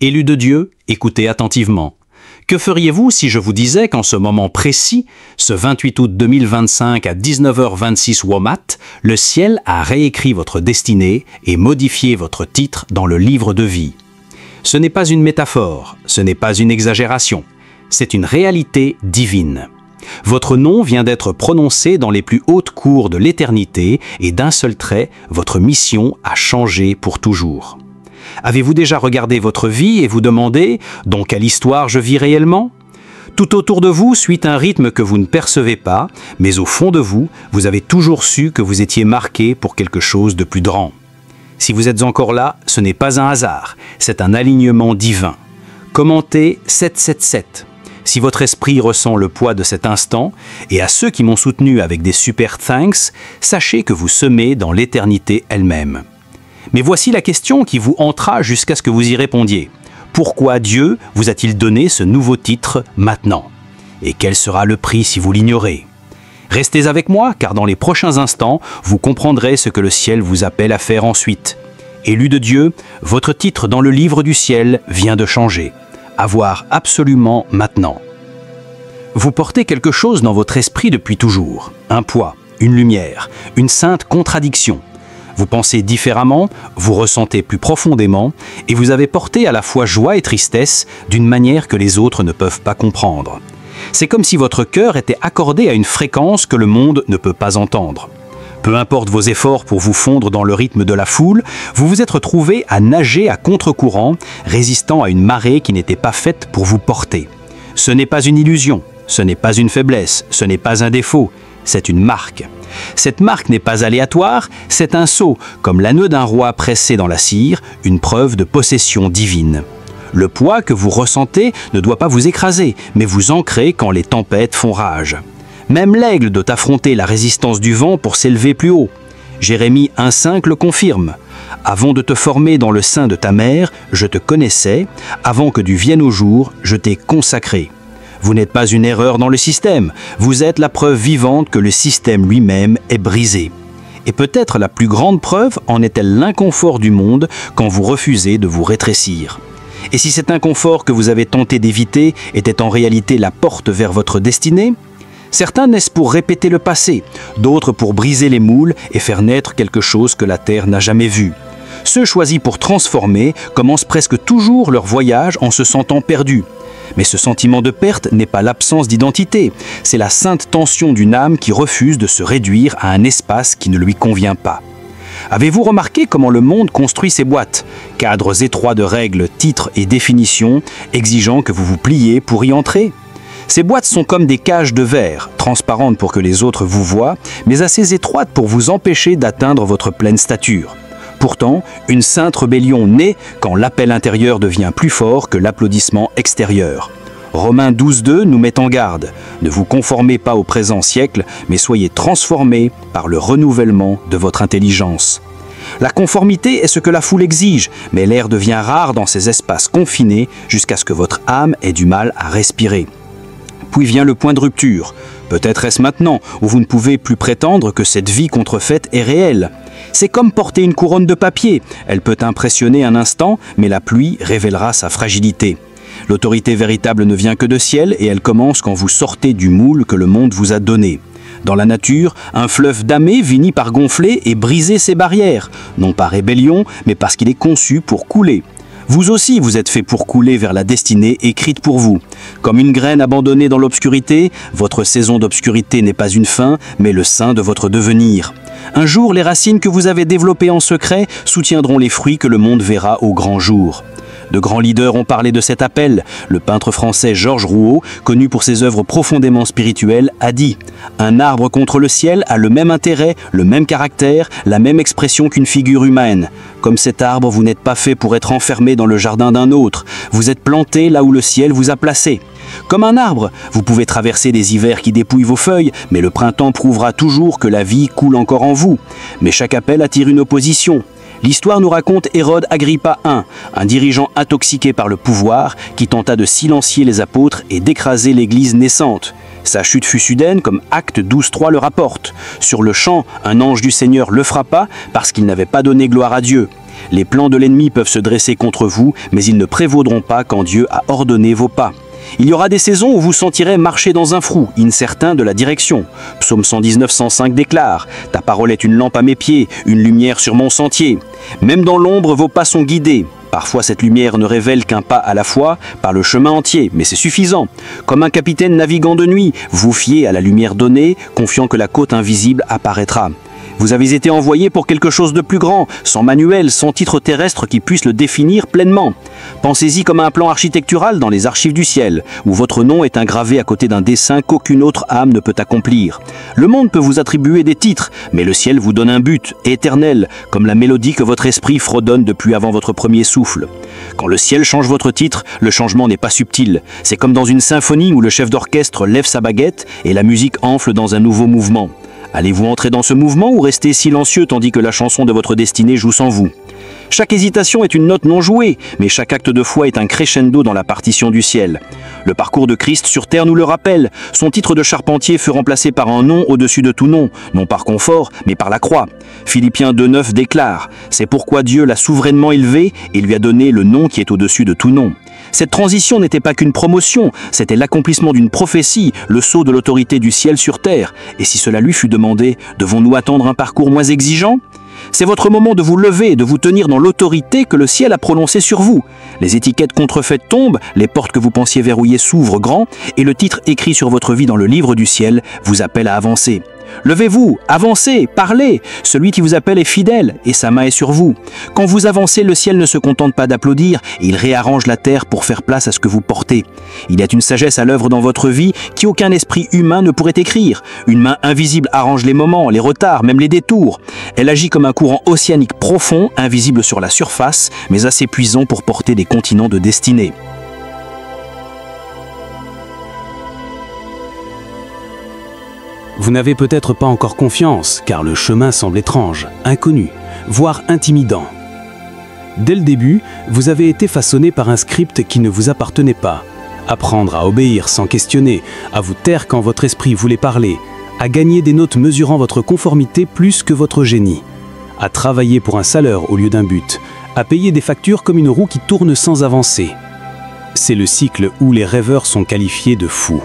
Élus de Dieu, écoutez attentivement. Que feriez-vous si je vous disais qu'en ce moment précis, ce 28 août 2025 à 19h26 WOMAT, le ciel a réécrit votre destinée et modifié votre titre dans le livre de vie? Ce n'est pas une métaphore, ce n'est pas une exagération, c'est une réalité divine. Votre nom vient d'être prononcé dans les plus hautes cours de l'éternité et d'un seul trait, votre mission a changé pour toujours. Avez-vous déjà regardé votre vie et vous demandez « dans quelle histoire je vis réellement ?» Tout autour de vous suit un rythme que vous ne percevez pas, mais au fond de vous, vous avez toujours su que vous étiez marqué pour quelque chose de plus grand. Si vous êtes encore là, ce n'est pas un hasard, c'est un alignement divin. Commentez 777. Si votre esprit ressent le poids de cet instant, et à ceux qui m'ont soutenu avec des super thanks, sachez que vous semez dans l'éternité elle-même. Mais voici la question qui vous hantera jusqu'à ce que vous y répondiez. Pourquoi Dieu vous a-t-il donné ce nouveau titre maintenant? Et quel sera le prix si vous l'ignorez? Restez avec moi, car dans les prochains instants, vous comprendrez ce que le ciel vous appelle à faire ensuite. Élus de Dieu, votre titre dans le livre du ciel vient de changer. À voir absolument maintenant. Vous portez quelque chose dans votre esprit depuis toujours. Un poids, une lumière, une sainte contradiction. Vous pensez différemment, vous ressentez plus profondément, et vous avez porté à la fois joie et tristesse d'une manière que les autres ne peuvent pas comprendre. C'est comme si votre cœur était accordé à une fréquence que le monde ne peut pas entendre. Peu importe vos efforts pour vous fondre dans le rythme de la foule, vous vous êtes retrouvé à nager à contre-courant, résistant à une marée qui n'était pas faite pour vous porter. Ce n'est pas une illusion, ce n'est pas une faiblesse, ce n'est pas un défaut, c'est une marque. Cette marque n'est pas aléatoire, c'est un sceau, comme l'anneau d'un roi pressé dans la cire, une preuve de possession divine. Le poids que vous ressentez ne doit pas vous écraser, mais vous ancrer quand les tempêtes font rage. Même l'aigle doit affronter la résistance du vent pour s'élever plus haut. Jérémie 1,5 le confirme. « Avant de te former dans le sein de ta mère, je te connaissais, avant que tu viennes au jour, je t'ai consacré. » Vous n'êtes pas une erreur dans le système, vous êtes la preuve vivante que le système lui-même est brisé. Et peut-être la plus grande preuve en est-elle l'inconfort du monde quand vous refusez de vous rétrécir. Et si cet inconfort que vous avez tenté d'éviter était en réalité la porte vers votre destinée? Certains naissent pour répéter le passé, d'autres pour briser les moules et faire naître quelque chose que la Terre n'a jamais vu. Ceux choisis pour transformer commencent presque toujours leur voyage en se sentant perdus. Mais ce sentiment de perte n'est pas l'absence d'identité, c'est la sainte tension d'une âme qui refuse de se réduire à un espace qui ne lui convient pas. Avez-vous remarqué comment le monde construit ses boîtes? Cadres étroits de règles, titres et définitions, exigeant que vous vous pliez pour y entrer? Ces boîtes sont comme des cages de verre, transparentes pour que les autres vous voient, mais assez étroites pour vous empêcher d'atteindre votre pleine stature. Pourtant, une sainte rébellion naît quand l'appel intérieur devient plus fort que l'applaudissement extérieur. Romains 12,2 nous met en garde. Ne vous conformez pas au présent siècle, mais soyez transformés par le renouvellement de votre intelligence. La conformité est ce que la foule exige, mais l'air devient rare dans ces espaces confinés jusqu'à ce que votre âme ait du mal à respirer. Puis vient le point de rupture. Peut-être est-ce maintenant, où vous ne pouvez plus prétendre que cette vie contrefaite est réelle. C'est comme porter une couronne de papier. Elle peut impressionner un instant, mais la pluie révélera sa fragilité. L'autorité véritable ne vient que de ciel et elle commence quand vous sortez du moule que le monde vous a donné. Dans la nature, un fleuve damé finit par gonfler et briser ses barrières, non par rébellion, mais parce qu'il est conçu pour couler. Vous aussi, vous êtes fait pour couler vers la destinée écrite pour vous. Comme une graine abandonnée dans l'obscurité, votre saison d'obscurité n'est pas une fin, mais le sein de votre devenir. Un jour, les racines que vous avez développées en secret soutiendront les fruits que le monde verra au grand jour. De grands leaders ont parlé de cet appel. Le peintre français Georges Rouault, connu pour ses œuvres profondément spirituelles, a dit « Un arbre contre le ciel a le même intérêt, le même caractère, la même expression qu'une figure humaine. Comme cet arbre, vous n'êtes pas fait pour être enfermé dans le jardin d'un autre. Vous êtes planté là où le ciel vous a placé. Comme un arbre, vous pouvez traverser des hivers qui dépouillent vos feuilles, mais le printemps prouvera toujours que la vie coule encore en vous. Mais chaque appel attire une opposition. L'histoire nous raconte Hérode Agrippa I, un dirigeant intoxiqué par le pouvoir qui tenta de silencier les apôtres et d'écraser l'Église naissante. Sa chute fut soudaine comme Acte 12.3 le rapporte. Sur le champ, un ange du Seigneur le frappa parce qu'il n'avait pas donné gloire à Dieu. Les plans de l'ennemi peuvent se dresser contre vous, mais ils ne prévaudront pas quand Dieu a ordonné vos pas. Il y aura des saisons où vous sentirez marcher dans un frou, incertain de la direction. Psaume 119, 105 déclare « Ta parole est une lampe à mes pieds, une lumière sur mon sentier. Même dans l'ombre, vos pas sont guidés. » Parfois, cette lumière ne révèle qu'un pas à la fois par le chemin entier, mais c'est suffisant. Comme un capitaine naviguant de nuit, vous fiez à la lumière donnée, confiant que la côte invisible apparaîtra. Vous avez été envoyé pour quelque chose de plus grand, sans manuel, sans titre terrestre qui puisse le définir pleinement. Pensez-y comme à un plan architectural dans les archives du ciel, où votre nom est gravé à côté d'un dessin qu'aucune autre âme ne peut accomplir. Le monde peut vous attribuer des titres, mais le ciel vous donne un but, éternel, comme la mélodie que votre esprit fredonne depuis avant votre premier souffle. Quand le ciel change votre titre, le changement n'est pas subtil. C'est comme dans une symphonie où le chef d'orchestre lève sa baguette et la musique enfle dans un nouveau mouvement. Allez-vous entrer dans ce mouvement ou rester silencieux tandis que la chanson de votre destinée joue sans vous? Chaque hésitation est une note non jouée, mais chaque acte de foi est un crescendo dans la partition du ciel. Le parcours de Christ sur terre nous le rappelle. Son titre de charpentier fut remplacé par un nom au-dessus de tout nom, non par confort, mais par la croix. Philippiens 2,9 déclare « C'est pourquoi Dieu l'a souverainement élevé et lui a donné le nom qui est au-dessus de tout nom. » Cette transition n'était pas qu'une promotion, c'était l'accomplissement d'une prophétie, le sceau de l'autorité du ciel sur terre. Et si cela lui fut demandé, devons-nous attendre un parcours moins exigeant ? C'est votre moment de vous lever et de vous tenir dans l'autorité que le ciel a prononcée sur vous. Les étiquettes contrefaites tombent, les portes que vous pensiez verrouillées s'ouvrent grand, et le titre écrit sur votre vie dans le livre du ciel vous appelle à avancer. Levez-vous, avancez, parlez. Celui qui vous appelle est fidèle et sa main est sur vous. Quand vous avancez, le ciel ne se contente pas d'applaudir, il réarrange la terre pour faire place à ce que vous portez. Il y a une sagesse à l'œuvre dans votre vie qui aucun esprit humain ne pourrait écrire. Une main invisible arrange les moments, les retards, même les détours. Elle agit comme un courant océanique profond, invisible sur la surface, mais assez puissant pour porter des continents de destinée. Vous n'avez peut-être pas encore confiance, car le chemin semble étrange, inconnu, voire intimidant. Dès le début, vous avez été façonné par un script qui ne vous appartenait pas. Apprendre à obéir sans questionner, à vous taire quand votre esprit voulait parler, à gagner des notes mesurant votre conformité plus que votre génie, à travailler pour un salaire au lieu d'un but, à payer des factures comme une roue qui tourne sans avancer. C'est le cycle où les rêveurs sont qualifiés de fous.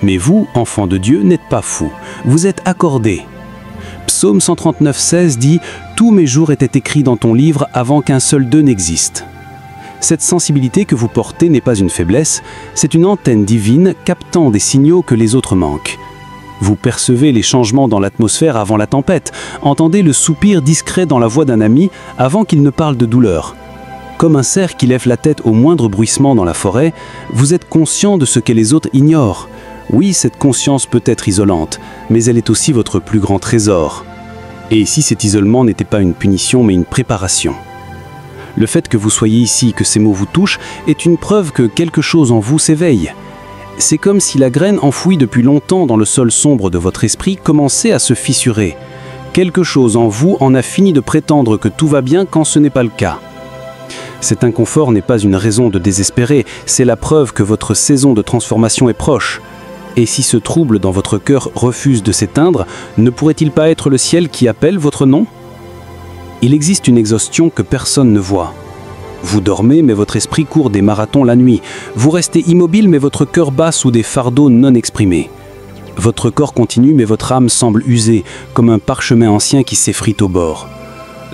Mais vous, enfants de Dieu, n'êtes pas fous, vous êtes accordés. Psaume 139, 16 dit « Tous mes jours étaient écrits dans ton livre avant qu'un seul d'eux n'existe ». Cette sensibilité que vous portez n'est pas une faiblesse, c'est une antenne divine captant des signaux que les autres manquent. Vous percevez les changements dans l'atmosphère avant la tempête, entendez le soupir discret dans la voix d'un ami avant qu'il ne parle de douleur. Comme un cerf qui lève la tête au moindre bruissement dans la forêt, vous êtes conscient de ce que les autres ignorent. Oui, cette conscience peut être isolante, mais elle est aussi votre plus grand trésor. Et si cet isolement n'était pas une punition, mais une préparation? Le fait que vous soyez ici, que ces mots vous touchent, est une preuve que quelque chose en vous s'éveille. C'est comme si la graine enfouie depuis longtemps dans le sol sombre de votre esprit commençait à se fissurer. Quelque chose en vous en a fini de prétendre que tout va bien quand ce n'est pas le cas. Cet inconfort n'est pas une raison de désespérer, c'est la preuve que votre saison de transformation est proche. Et si ce trouble dans votre cœur refuse de s'éteindre, ne pourrait-il pas être le ciel qui appelle votre nom? Il existe une exhaustion que personne ne voit. Vous dormez, mais votre esprit court des marathons la nuit. Vous restez immobile, mais votre cœur bat sous des fardeaux non exprimés. Votre corps continue, mais votre âme semble usée, comme un parchemin ancien qui s'effrite au bord.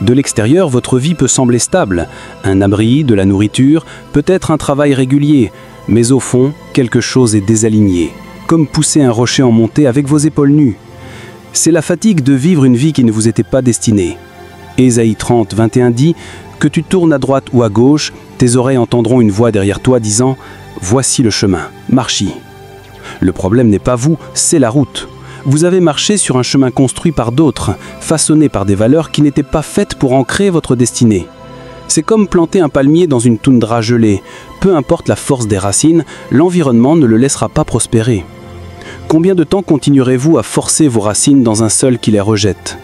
De l'extérieur, votre vie peut sembler stable. Un abri, de la nourriture, peut-être un travail régulier. Mais au fond, quelque chose est désaligné. Comme pousser un rocher en montée avec vos épaules nues. C'est la fatigue de vivre une vie qui ne vous était pas destinée. Ésaïe 30, 21 dit « Que tu tournes à droite ou à gauche, tes oreilles entendront une voix derrière toi disant « Voici le chemin, marche-y ». Le problème n'est pas vous, c'est la route. Vous avez marché sur un chemin construit par d'autres, façonné par des valeurs qui n'étaient pas faites pour ancrer votre destinée. C'est comme planter un palmier dans une toundra gelée. Peu importe la force des racines, l'environnement ne le laissera pas prospérer. Combien de temps continuerez-vous à forcer vos racines dans un sol qui les rejette?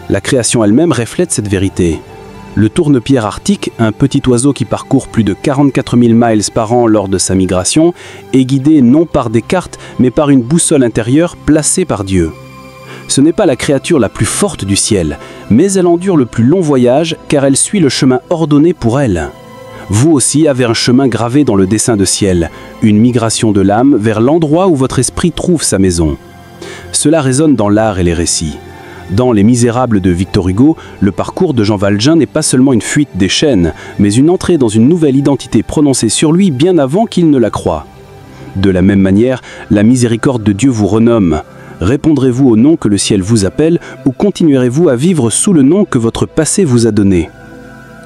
La création elle-même reflète cette vérité. Le tourne-pierre arctique, un petit oiseau qui parcourt plus de 44 000 miles par an lors de sa migration, est guidé non par des cartes, mais par une boussole intérieure placée par Dieu. Ce n'est pas la créature la plus forte du ciel, mais elle endure le plus long voyage car elle suit le chemin ordonné pour elle. Vous aussi avez un chemin gravé dans le dessin de ciel, une migration de l'âme vers l'endroit où votre esprit trouve sa maison. Cela résonne dans l'art et les récits. Dans Les Misérables de Victor Hugo, le parcours de Jean Valjean n'est pas seulement une fuite des chaînes, mais une entrée dans une nouvelle identité prononcée sur lui bien avant qu'il ne la croie. De la même manière, la miséricorde de Dieu vous renomme. Répondrez-vous au nom que le ciel vous appelle ou continuerez-vous à vivre sous le nom que votre passé vous a donné ?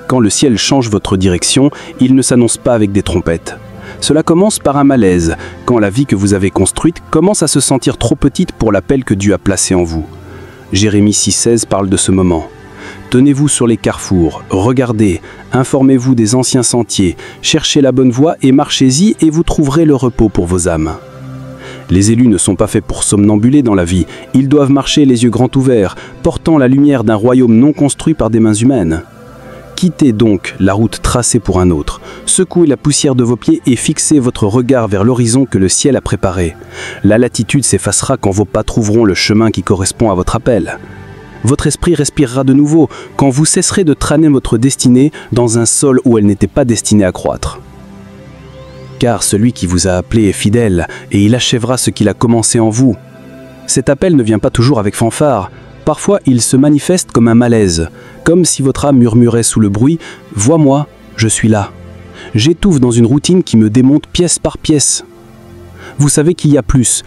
Quand le ciel change votre direction, il ne s'annonce pas avec des trompettes. Cela commence par un malaise, quand la vie que vous avez construite commence à se sentir trop petite pour l'appel que Dieu a placé en vous. Jérémie 6,16 parle de ce moment. Tenez-vous sur les carrefours, regardez, informez-vous des anciens sentiers, cherchez la bonne voie et marchez-y et vous trouverez le repos pour vos âmes. Les élus ne sont pas faits pour somnambuler dans la vie, ils doivent marcher les yeux grands ouverts, portant la lumière d'un royaume non construit par des mains humaines. Quittez donc la route tracée pour un autre, secouez la poussière de vos pieds et fixez votre regard vers l'horizon que le ciel a préparé. La latitude s'effacera quand vos pas trouveront le chemin qui correspond à votre appel. Votre esprit respirera de nouveau quand vous cesserez de traîner votre destinée dans un sol où elle n'était pas destinée à croître. Car celui qui vous a appelé est fidèle et il achèvera ce qu'il a commencé en vous. Cet appel ne vient pas toujours avec fanfare. Parfois, il se manifeste comme un malaise, comme si votre âme murmurait sous le bruit « Vois-moi, je suis là ». J'étouffe dans une routine qui me démonte pièce par pièce. Vous savez qu'il y a plus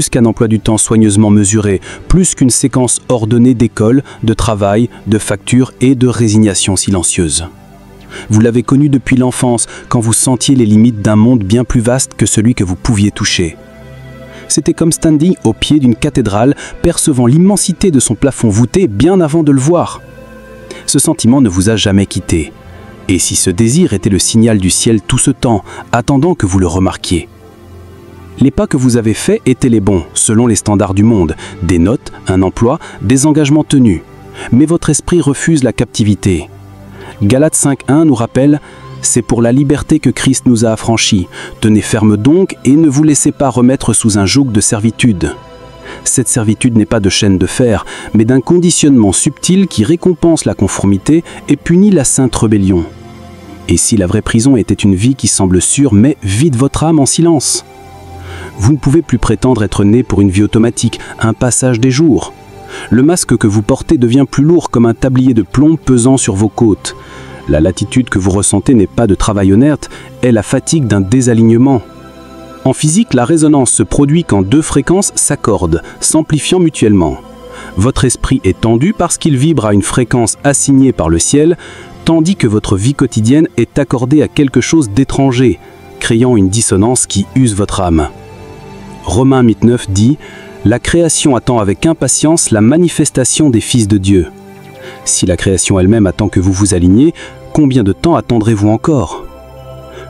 qu'un emploi du temps soigneusement mesuré, plus qu'une séquence ordonnée d'école, de travail, de factures et de résignation silencieuse. Vous l'avez connu depuis l'enfance, quand vous sentiez les limites d'un monde bien plus vaste que celui que vous pouviez toucher. C'était comme standing au pied d'une cathédrale, percevant l'immensité de son plafond voûté bien avant de le voir. Ce sentiment ne vous a jamais quitté. Et si ce désir était le signal du ciel tout ce temps, attendant que vous le remarquiez? Les pas que vous avez faits étaient les bons, selon les standards du monde, des notes, un emploi, des engagements tenus. Mais votre esprit refuse la captivité. Galates 5.1 nous rappelle « C'est pour la liberté que Christ nous a affranchis. Tenez ferme donc et ne vous laissez pas remettre sous un joug de servitude. » Cette servitude n'est pas de chaîne de fer, mais d'un conditionnement subtil qui récompense la conformité et punit la sainte rébellion. Et si la vraie prison était une vie qui semble sûre mais vide votre âme en silence? Vous ne pouvez plus prétendre être né pour une vie automatique, un passage des jours. Le masque que vous portez devient plus lourd comme un tablier de plomb pesant sur vos côtes. La latitude que vous ressentez n'est pas de travail honnête, est la fatigue d'un désalignement. En physique, la résonance se produit quand deux fréquences s'accordent, s'amplifiant mutuellement. Votre esprit est tendu parce qu'il vibre à une fréquence assignée par le ciel, tandis que votre vie quotidienne est accordée à quelque chose d'étranger, créant une dissonance qui use votre âme. Romains 8.9 dit « La création attend avec impatience la manifestation des fils de Dieu. » Si la création elle-même attend que vous vous aligniez, combien de temps attendrez-vous encore?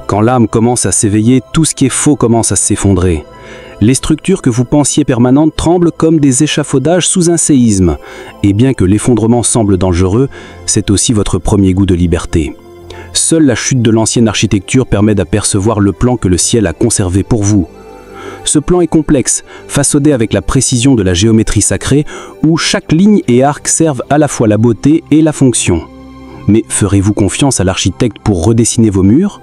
Quand l'âme commence à s'éveiller, tout ce qui est faux commence à s'effondrer. Les structures que vous pensiez permanentes tremblent comme des échafaudages sous un séisme. Et bien que l'effondrement semble dangereux, c'est aussi votre premier goût de liberté. Seule la chute de l'ancienne architecture permet d'apercevoir le plan que le ciel a conservé pour vous. Ce plan est complexe, façonné avec la précision de la géométrie sacrée, où chaque ligne et arc servent à la fois la beauté et la fonction. Mais ferez-vous confiance à l'architecte pour redessiner vos murs?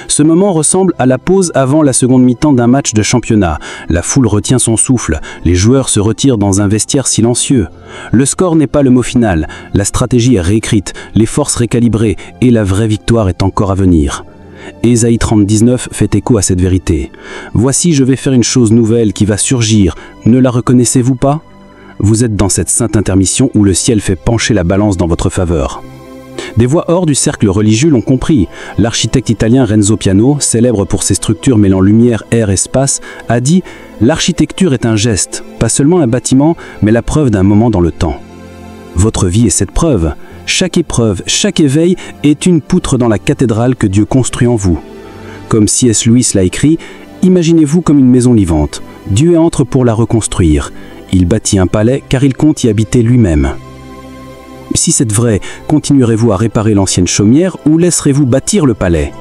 Ce moment ressemble à la pause avant la seconde mi-temps d'un match de championnat. La foule retient son souffle, les joueurs se retirent dans un vestiaire silencieux. Le score n'est pas le mot final, la stratégie est réécrite, les forces récalibrées et la vraie victoire est encore à venir. Ésaïe 30.19 fait écho à cette vérité. « Voici, je vais faire une chose nouvelle qui va surgir. Ne la reconnaissez-vous pas ?» Vous êtes dans cette sainte intermission où le ciel fait pencher la balance dans votre faveur. Des voix hors du cercle religieux l'ont compris. L'architecte italien Renzo Piano, célèbre pour ses structures mêlant lumière, air, espace, a dit « L'architecture est un geste, pas seulement un bâtiment, mais la preuve d'un moment dans le temps. » Votre vie est cette preuve. Chaque épreuve, chaque éveil est une poutre dans la cathédrale que Dieu construit en vous. Comme C.S. Lewis l'a écrit, imaginez-vous comme une maison vivante. Dieu entre pour la reconstruire. Il bâtit un palais car il compte y habiter lui-même. Si c'est vrai, continuerez-vous à réparer l'ancienne chaumière ou laisserez-vous bâtir le palais?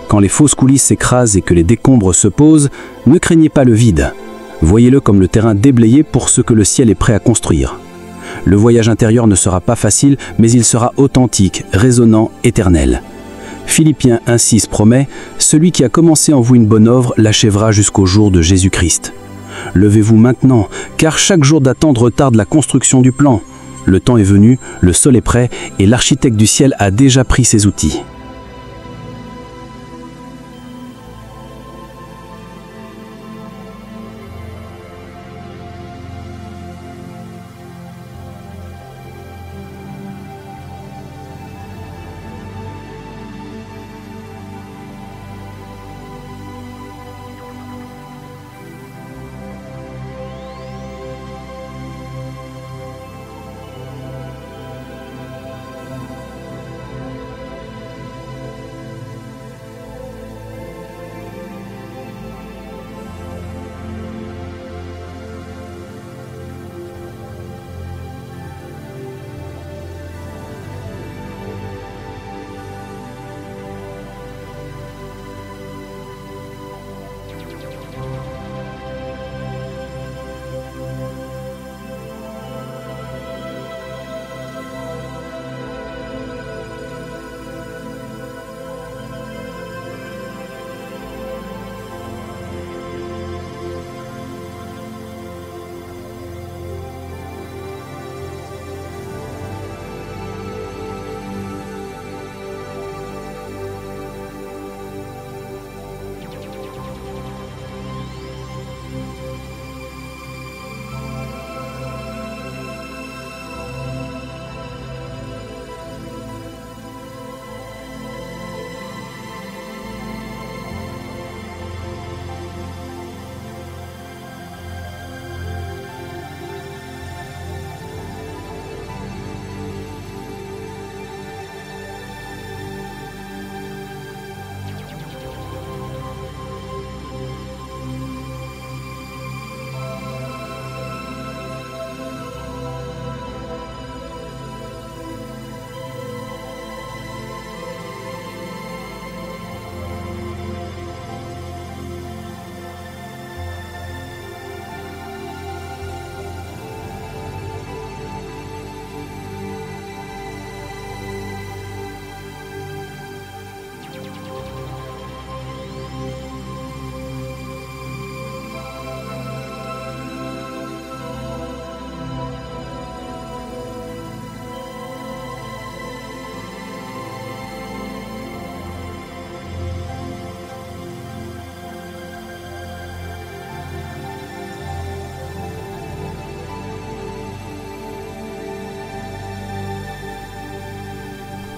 Quand les fausses coulisses s'écrasent et que les décombres se posent, ne craignez pas le vide. Voyez-le comme le terrain déblayé pour ce que le ciel est prêt à construire. Le voyage intérieur ne sera pas facile, mais il sera authentique, résonnant, éternel. Philippiens 1,6 promet « Celui qui a commencé en vous une bonne œuvre l'achèvera jusqu'au jour de Jésus-Christ ». Levez-vous maintenant, car chaque jour d'attente retarde la construction du plan. Le temps est venu, le sol est prêt et l'architecte du ciel a déjà pris ses outils.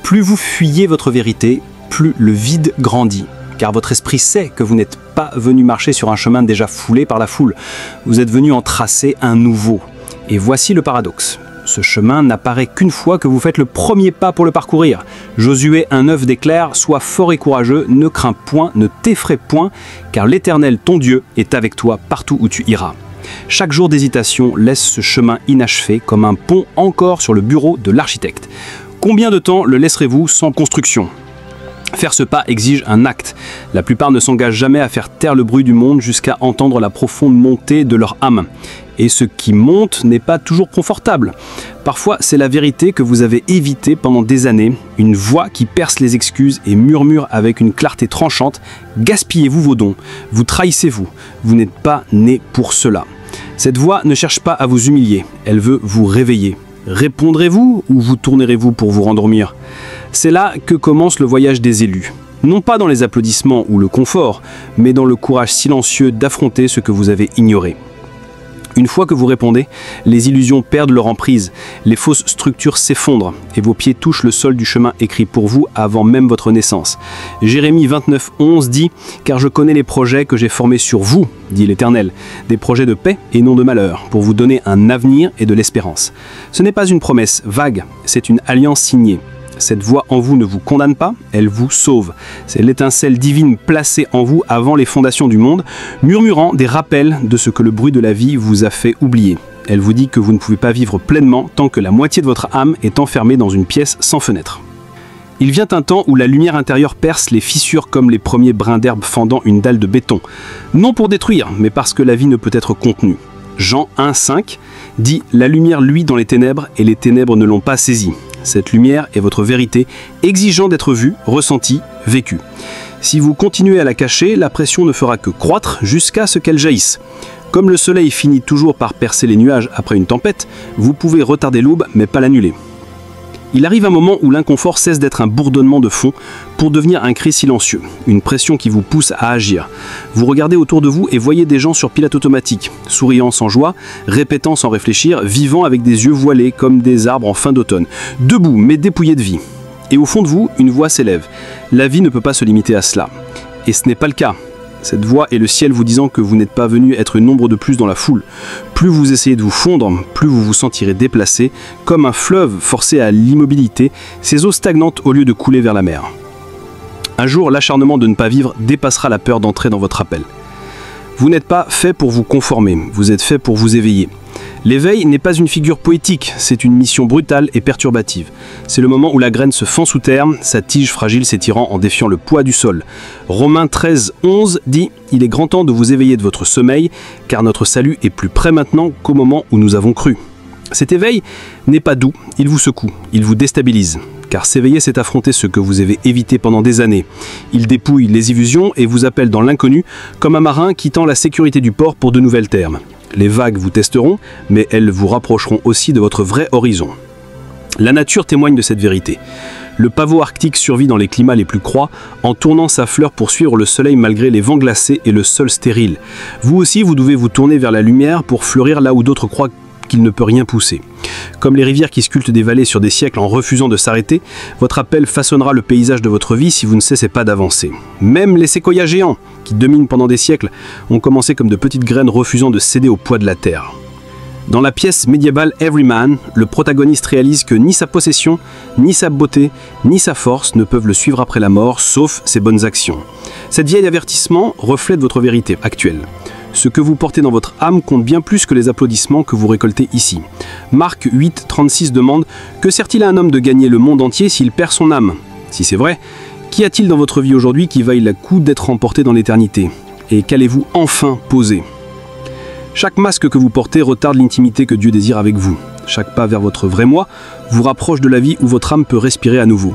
Plus vous fuyez votre vérité, plus le vide grandit. Car votre esprit sait que vous n'êtes pas venu marcher sur un chemin déjà foulé par la foule. Vous êtes venu en tracer un nouveau. Et voici le paradoxe. Ce chemin n'apparaît qu'une fois que vous faites le premier pas pour le parcourir. Josué 1,9 déclare « Sois fort et courageux, ne crains point, ne t'effraie point, car l'Éternel, ton Dieu, est avec toi partout où tu iras. » Chaque jour d'hésitation laisse ce chemin inachevé comme un pont encore sur le bureau de l'architecte. Combien de temps le laisserez-vous sans construction ? Faire ce pas exige un acte. La plupart ne s'engagent jamais à faire taire le bruit du monde jusqu'à entendre la profonde montée de leur âme. Et ce qui monte n'est pas toujours confortable. Parfois, c'est la vérité que vous avez évitée pendant des années, une voix qui perce les excuses et murmure avec une clarté tranchante « Gaspillez-vous vos dons, vous trahissez-vous, vous n'êtes pas né pour cela ». Cette voix ne cherche pas à vous humilier, elle veut vous réveiller. Répondrez-vous ou vous tournerez-vous pour vous rendormir ? C'est là que commence le voyage des élus. Non pas dans les applaudissements ou le confort, mais dans le courage silencieux d'affronter ce que vous avez ignoré. Une fois que vous répondez, les illusions perdent leur emprise, les fausses structures s'effondrent et vos pieds touchent le sol du chemin écrit pour vous avant même votre naissance. Jérémie 29,11 dit « Car je connais les projets que j'ai formés sur vous, dit l'Éternel, des projets de paix et non de malheur, pour vous donner un avenir et de l'espérance. » Ce n'est pas une promesse vague, c'est une alliance signée. Cette voix en vous ne vous condamne pas, elle vous sauve. C'est l'étincelle divine placée en vous avant les fondations du monde, murmurant des rappels de ce que le bruit de la vie vous a fait oublier. Elle vous dit que vous ne pouvez pas vivre pleinement tant que la moitié de votre âme est enfermée dans une pièce sans fenêtre. Il vient un temps où la lumière intérieure perce les fissures comme les premiers brins d'herbe fendant une dalle de béton. Non pour détruire, mais parce que la vie ne peut être contenue. Jean 1,5 dit « La lumière luit dans les ténèbres et les ténèbres ne l'ont pas saisie. Cette lumière est votre vérité, exigeant d'être vue, ressentie, vécue. Si vous continuez à la cacher, la pression ne fera que croître jusqu'à ce qu'elle jaillisse. Comme le soleil finit toujours par percer les nuages après une tempête, vous pouvez retarder l'aube mais pas l'annuler. Il arrive un moment où l'inconfort cesse d'être un bourdonnement de fond pour devenir un cri silencieux, une pression qui vous pousse à agir. Vous regardez autour de vous et voyez des gens sur pilote automatique, souriant sans joie, répétant sans réfléchir, vivant avec des yeux voilés comme des arbres en fin d'automne, debout mais dépouillés de vie. Et au fond de vous, une voix s'élève. La vie ne peut pas se limiter à cela. Et ce n'est pas le cas. Cette voix est le ciel vous disant que vous n'êtes pas venu être une nombre de plus dans la foule. Plus vous essayez de vous fondre, plus vous vous sentirez déplacé, comme un fleuve forcé à l'immobilité, ses eaux stagnantes au lieu de couler vers la mer. Un jour, l'acharnement de ne pas vivre dépassera la peur d'entrer dans votre appel. Vous n'êtes pas fait pour vous conformer, vous êtes fait pour vous éveiller. L'éveil n'est pas une figure poétique, c'est une mission brutale et perturbative. C'est le moment où la graine se fend sous terre, sa tige fragile s'étirant en défiant le poids du sol. Romains 13,11 dit « Il est grand temps de vous éveiller de votre sommeil, car notre salut est plus près maintenant qu'au moment où nous avons cru. » Cet éveil n'est pas doux, il vous secoue, il vous déstabilise. Car s'éveiller, c'est affronter ce que vous avez évité pendant des années. Il dépouille les illusions et vous appelle dans l'inconnu, comme un marin quittant la sécurité du port pour de nouvelles terres. Les vagues vous testeront, mais elles vous rapprocheront aussi de votre vrai horizon. La nature témoigne de cette vérité. Le pavot arctique survit dans les climats les plus froids en tournant sa fleur pour suivre le soleil malgré les vents glacés et le sol stérile. Vous aussi, vous devez vous tourner vers la lumière pour fleurir là où d'autres croient qu'il ne peut rien pousser. Comme les rivières qui sculptent des vallées sur des siècles en refusant de s'arrêter, votre appel façonnera le paysage de votre vie si vous ne cessez pas d'avancer. Même les séquoias géants, qui dominent pendant des siècles, ont commencé comme de petites graines refusant de céder au poids de la terre. Dans la pièce médiévale Everyman, le protagoniste réalise que ni sa possession, ni sa beauté, ni sa force ne peuvent le suivre après la mort, sauf ses bonnes actions. Cet vieil avertissement reflète votre vérité actuelle. Ce que vous portez dans votre âme compte bien plus que les applaudissements que vous récoltez ici. Marc 8,36 demande « Que sert-il à un homme de gagner le monde entier s'il perd son âme ?» Si c'est vrai, qu'y a-t-il dans votre vie aujourd'hui qui vaille le coup d'être emporté dans l'éternité? Et qu'allez-vous enfin poser? Chaque masque que vous portez retarde l'intimité que Dieu désire avec vous. Chaque pas vers votre vrai moi vous rapproche de la vie où votre âme peut respirer à nouveau.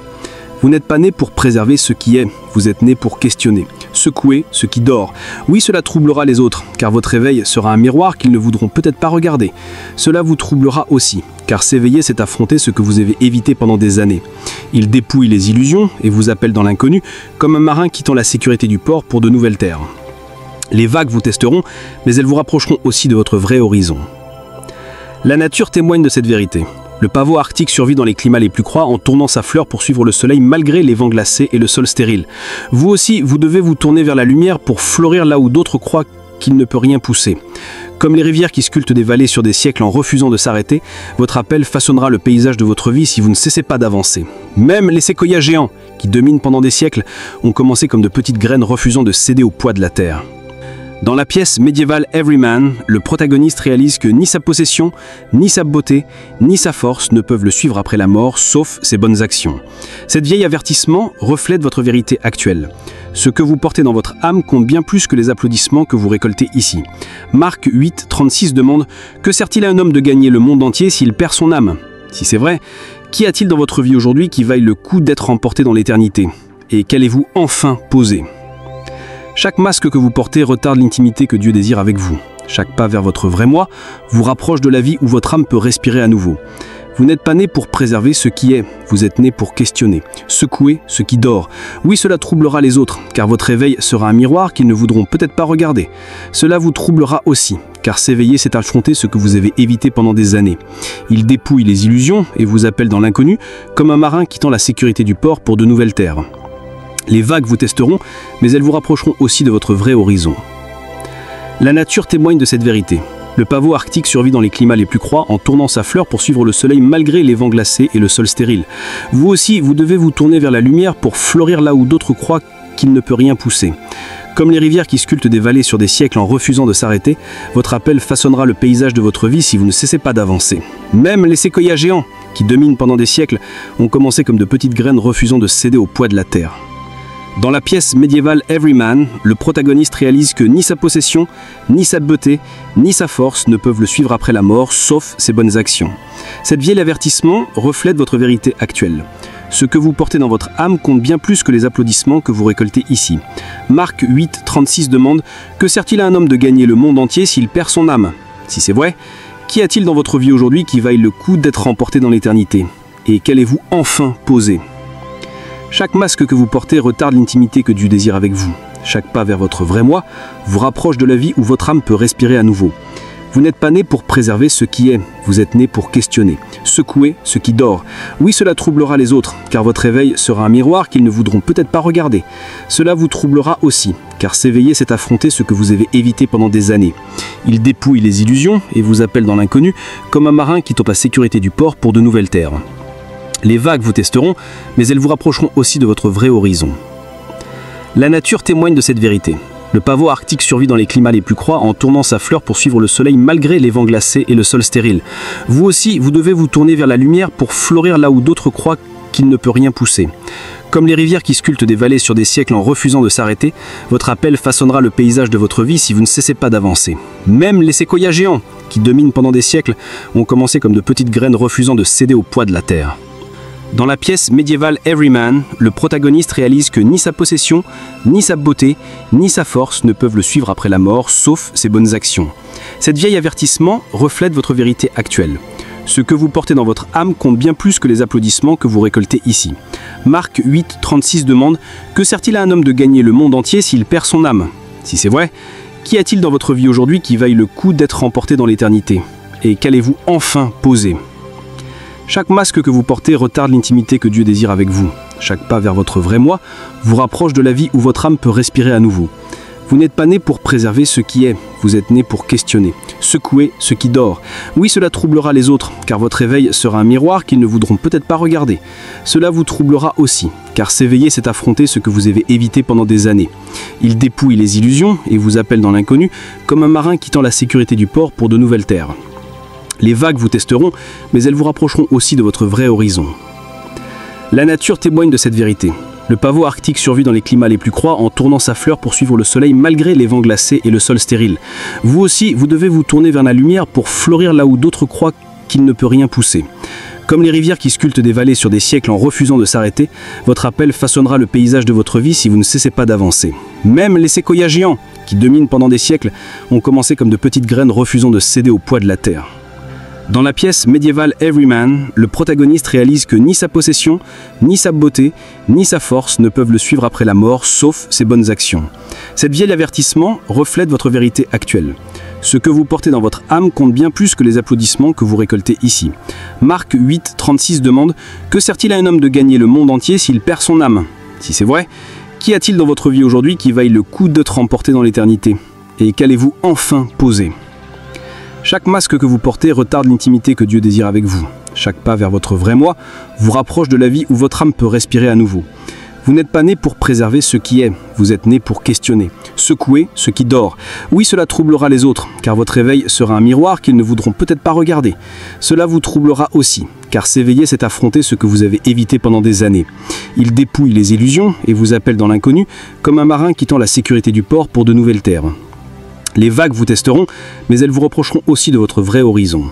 Vous n'êtes pas né pour préserver ce qui est, vous êtes né pour questionner, secouer ce qui dort. Oui, cela troublera les autres, car votre éveil sera un miroir qu'ils ne voudront peut-être pas regarder. Cela vous troublera aussi, car s'éveiller, c'est affronter ce que vous avez évité pendant des années. Il dépouille les illusions et vous appelle dans l'inconnu, comme un marin quittant la sécurité du port pour de nouvelles terres. Les vagues vous testeront, mais elles vous rapprocheront aussi de votre vrai horizon. La nature témoigne de cette vérité. Le pavot arctique survit dans les climats les plus froids en tournant sa fleur pour suivre le soleil malgré les vents glacés et le sol stérile. Vous aussi, vous devez vous tourner vers la lumière pour fleurir là où d'autres croient qu'il ne peut rien pousser. Comme les rivières qui sculptent des vallées sur des siècles en refusant de s'arrêter, votre appel façonnera le paysage de votre vie si vous ne cessez pas d'avancer. Même les séquoias géants, qui dominent pendant des siècles, ont commencé comme de petites graines refusant de céder au poids de la terre. Dans la pièce médiévale Everyman, le protagoniste réalise que ni sa possession, ni sa beauté, ni sa force ne peuvent le suivre après la mort, sauf ses bonnes actions. Cet vieil avertissement reflète votre vérité actuelle. Ce que vous portez dans votre âme compte bien plus que les applaudissements que vous récoltez ici. Marc 8,36 demande « Que sert-il à un homme de gagner le monde entier s'il perd son âme ?» Si c'est vrai, qu'y a-t-il dans votre vie aujourd'hui qui vaille le coup d'être emporté dans l'éternité? Et qu'allez-vous enfin poser? Chaque masque que vous portez retarde l'intimité que Dieu désire avec vous. Chaque pas vers votre vrai moi vous rapproche de la vie où votre âme peut respirer à nouveau. Vous n'êtes pas né pour préserver ce qui est, vous êtes né pour questionner, secouer ce qui dort. Oui, cela troublera les autres, car votre éveil sera un miroir qu'ils ne voudront peut-être pas regarder. Cela vous troublera aussi, car s'éveiller, c'est affronter ce que vous avez évité pendant des années. Il dépouille les illusions et vous appelle dans l'inconnu, comme un marin quittant la sécurité du port pour de nouvelles terres. Les vagues vous testeront, mais elles vous rapprocheront aussi de votre vrai horizon. La nature témoigne de cette vérité. Le pavot arctique survit dans les climats les plus froids en tournant sa fleur pour suivre le soleil malgré les vents glacés et le sol stérile. Vous aussi, vous devez vous tourner vers la lumière pour fleurir là où d'autres croient qu'il ne peut rien pousser. Comme les rivières qui sculptent des vallées sur des siècles en refusant de s'arrêter, votre appel façonnera le paysage de votre vie si vous ne cessez pas d'avancer. Même les séquoias géants, qui dominent pendant des siècles, ont commencé comme de petites graines refusant de céder au poids de la terre. Dans la pièce médiévale Everyman, le protagoniste réalise que ni sa possession, ni sa beauté, ni sa force ne peuvent le suivre après la mort, sauf ses bonnes actions. Cette vieille avertissement reflète votre vérité actuelle. Ce que vous portez dans votre âme compte bien plus que les applaudissements que vous récoltez ici. Marc 8, 36 demande « Que sert-il à un homme de gagner le monde entier s'il perd son âme ?» Si c'est vrai, qu'y a-t-il dans votre vie aujourd'hui qui vaille le coup d'être remporté dans l'éternité? Et qu'allez-vous enfin poser? Chaque masque que vous portez retarde l'intimité que Dieu désire avec vous. Chaque pas vers votre vrai moi vous rapproche de la vie où votre âme peut respirer à nouveau. Vous n'êtes pas né pour préserver ce qui est, vous êtes né pour questionner, secouer ce qui dort. Oui, cela troublera les autres, car votre éveil sera un miroir qu'ils ne voudront peut-être pas regarder. Cela vous troublera aussi, car s'éveiller, c'est affronter ce que vous avez évité pendant des années. Il dépouille les illusions et vous appelle dans l'inconnu, comme un marin quittant la sécurité du port pour de nouvelles terres. Les vagues vous testeront, mais elles vous rapprocheront aussi de votre vrai horizon. La nature témoigne de cette vérité. Le pavot arctique survit dans les climats les plus froids en tournant sa fleur pour suivre le soleil malgré les vents glacés et le sol stérile. Vous aussi, vous devez vous tourner vers la lumière pour fleurir là où d'autres croient qu'il ne peut rien pousser. Comme les rivières qui sculptent des vallées sur des siècles en refusant de s'arrêter, votre appel façonnera le paysage de votre vie si vous ne cessez pas d'avancer. Même les séquoias géants, qui dominent pendant des siècles, ont commencé comme de petites graines refusant de céder au poids de la terre. Dans la pièce médiévale Everyman, le protagoniste réalise que ni sa possession, ni sa beauté, ni sa force ne peuvent le suivre après la mort, sauf ses bonnes actions. Cette vieille avertissement reflète votre vérité actuelle. Ce que vous portez dans votre âme compte bien plus que les applaudissements que vous récoltez ici. Marc 8, 36 demande « Que sert-il à un homme de gagner le monde entier s'il perd son âme ?» Si c'est vrai, qu'y a-t-il dans votre vie aujourd'hui qui vaille le coup d'être remporté dans l'éternité? Et qu'allez-vous enfin poser? Chaque masque que vous portez retarde l'intimité que Dieu désire avec vous. Chaque pas vers votre vrai moi vous rapproche de la vie où votre âme peut respirer à nouveau. Vous n'êtes pas né pour préserver ce qui est, vous êtes né pour questionner, secouer ce qui dort. Oui, cela troublera les autres, car votre éveil sera un miroir qu'ils ne voudront peut-être pas regarder. Cela vous troublera aussi, car s'éveiller, c'est affronter ce que vous avez évité pendant des années. Il dépouille les illusions et vous appelle dans l'inconnu, comme un marin quittant la sécurité du port pour de nouvelles terres. Les vagues vous testeront, mais elles vous rapprocheront aussi de votre vrai horizon. La nature témoigne de cette vérité. Le pavot arctique survit dans les climats les plus froids en tournant sa fleur pour suivre le soleil malgré les vents glacés et le sol stérile. Vous aussi, vous devez vous tourner vers la lumière pour fleurir là où d'autres croient qu'il ne peut rien pousser. Comme les rivières qui sculptent des vallées sur des siècles en refusant de s'arrêter, votre appel façonnera le paysage de votre vie si vous ne cessez pas d'avancer. Même les séquoias géants, qui dominent pendant des siècles, ont commencé comme de petites graines refusant de céder au poids de la terre. Dans la pièce médiévale Everyman, le protagoniste réalise que ni sa possession, ni sa beauté, ni sa force ne peuvent le suivre après la mort, sauf ses bonnes actions. Cette vieille avertissement reflète votre vérité actuelle. Ce que vous portez dans votre âme compte bien plus que les applaudissements que vous récoltez ici. Marc 8, 36 demande « Que sert-il à un homme de gagner le monde entier s'il perd son âme ?» Si c'est vrai, qu'y a-t-il dans votre vie aujourd'hui qui vaille le coup d'être remporté dans l'éternité? Et qu'allez-vous enfin poser? Chaque masque que vous portez retarde l'intimité que Dieu désire avec vous. Chaque pas vers votre vrai moi vous rapproche de la vie où votre âme peut respirer à nouveau. Vous n'êtes pas né pour préserver ce qui est, vous êtes né pour questionner, secouer ce qui dort. Oui, cela troublera les autres, car votre éveil sera un miroir qu'ils ne voudront peut-être pas regarder. Cela vous troublera aussi, car s'éveiller, c'est affronter ce que vous avez évité pendant des années. Il dépouille les illusions et vous appelle dans l'inconnu, comme un marin quittant la sécurité du port pour de nouvelles terres. Les vagues vous testeront, mais elles vous reprocheront aussi de votre vrai horizon.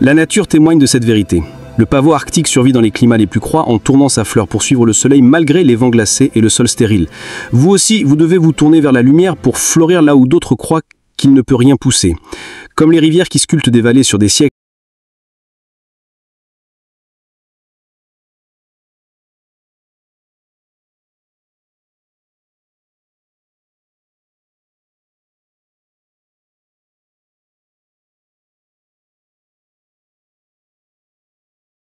La nature témoigne de cette vérité. Le pavot arctique survit dans les climats les plus froids en tournant sa fleur pour suivre le soleil malgré les vents glacés et le sol stérile. Vous aussi, vous devez vous tourner vers la lumière pour fleurir là où d'autres croient qu'il ne peut rien pousser. Comme les rivières qui sculptent des vallées sur des siècles,